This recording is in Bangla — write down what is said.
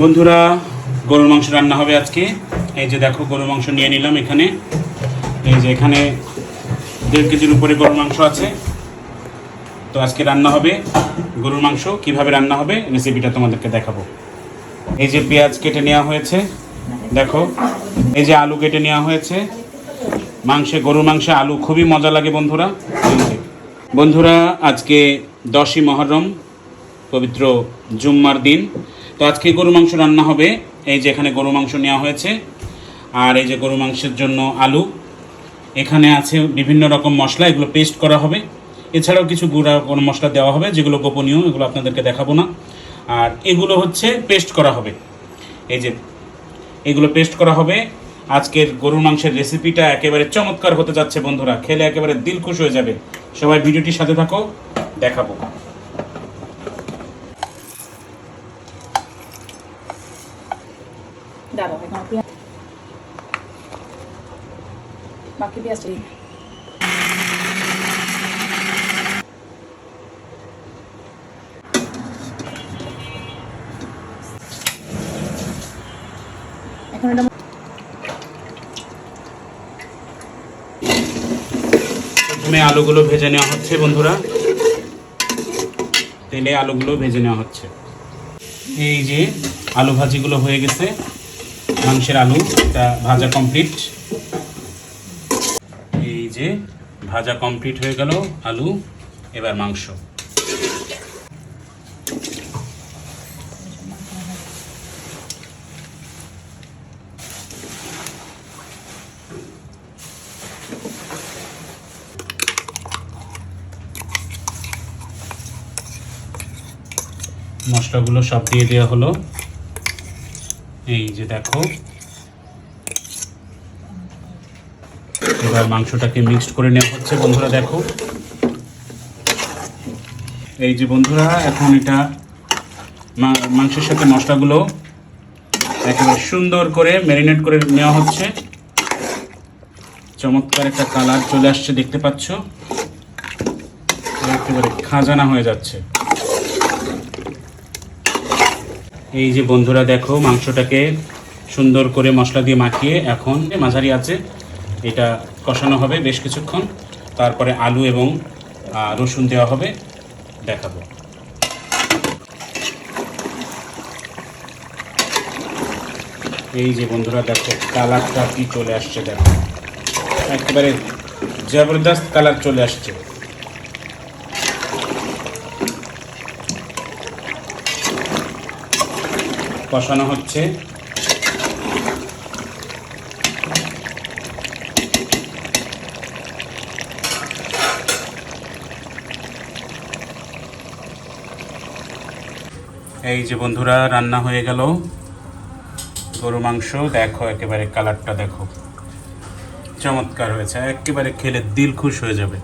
বন্ধুরা, গরুর মাংস রান্না হবে আজকে। এই যে দেখো, গরুর মাংস নিয়ে নিলাম এখানে। এই যে এখানে 1.5 কেজির উপরে গরুর মাংস আছে। তো আজকে রান্না হবে গরুর মাংস। কিভাবে রান্না হবে রেসিপিটা তোমাদেরকে দেখাবো। এই যে পেঁয়াজ কেটে নেওয়া হয়েছে, দেখো। এই যে আলু কেটে নেওয়া হয়েছে। গরুর মাংসে আলু খুবই মজা লাগে বন্ধুরা। বন্ধুরা, আজকে 10ই মহররম, পবিত্র জুম্মার দিন। তো আজকে গরু মাংস রান্না হবে। এই যে এখানে গরু মাংস নেওয়া হয়েছে, আর এই যে গরু মাংসের জন্য আলু। এখানে আছে বিভিন্ন রকম মশলা, এগুলো পেস্ট করা হবে। এছাড়াও কিছু গুঁড়া কোনো মশলা দেওয়া হবে, যেগুলো গোপনীয়, এগুলো আপনাদেরকে দেখাবো না। আর এগুলো হচ্ছে পেস্ট করা হবে। এই যে এগুলো পেস্ট করা হবে। আজকের গরুর মাংসের রেসিপিটা একেবারে চমৎকার হতে যাচ্ছে বন্ধুরা, খেলে একেবারে দিল খুশ হয়ে যাবে। সবাই ভিডিওটির সাথে থাকো, দেখাবো। বাকি পেঁয়াজটা এখন এটা প্রথমে আলুগুলো ভেজে নেওয়া হচ্ছে বন্ধুরা, তেলে আলুগুলো ভেজে নেওয়া হচ্ছে। এই যে আলু ভাজিগুলো হয়ে গেছে, মাংসের আলু এটা ভাজা কমপ্লিট। এই যে ভাজা কমপ্লিট হয়ে গেল আলু, এবার মাংস। মশলাগুলো সব দিয়ে দেওয়া হলো। এই যে দেখো, এবার মাংসটাকে মিক্সড করে নেওয়া হচ্ছে বন্ধুরা। দেখো, এই যে বন্ধুরা, এখন এটা মাংসের সাথে মশলাগুলো একেবারে সুন্দর করে ম্যারিনেট করে নেওয়া হচ্ছে। চমৎকার একটা কালার চলে আসছে, দেখতে পাচ্ছ। একেবারে খাজানা হয়ে যাচ্ছে। এই যে বন্ধুরা দেখো, মাংসটাকে সুন্দর করে মশলা দিয়ে মাখিয়ে এখন মাঝারি আছে এটা কষানো হবে বেশ কিছুক্ষণ। তারপরে আলু এবং রসুন দেওয়া হবে, দেখাবো। এই যে বন্ধুরা দেখো, কালারটা কি চলে আসছে, দেখো একেবারে জবরদস্ত কালার চলে আসছে। কষানো হচ্ছে। এই যে বন্ধুরা, রান্না হয়ে গেল গরু মাংস। দেখো একেবারে কালারটা দেখো, চমৎকার হয়েছে, একেবারে খেলে দিল খুশ হয়ে যাবে।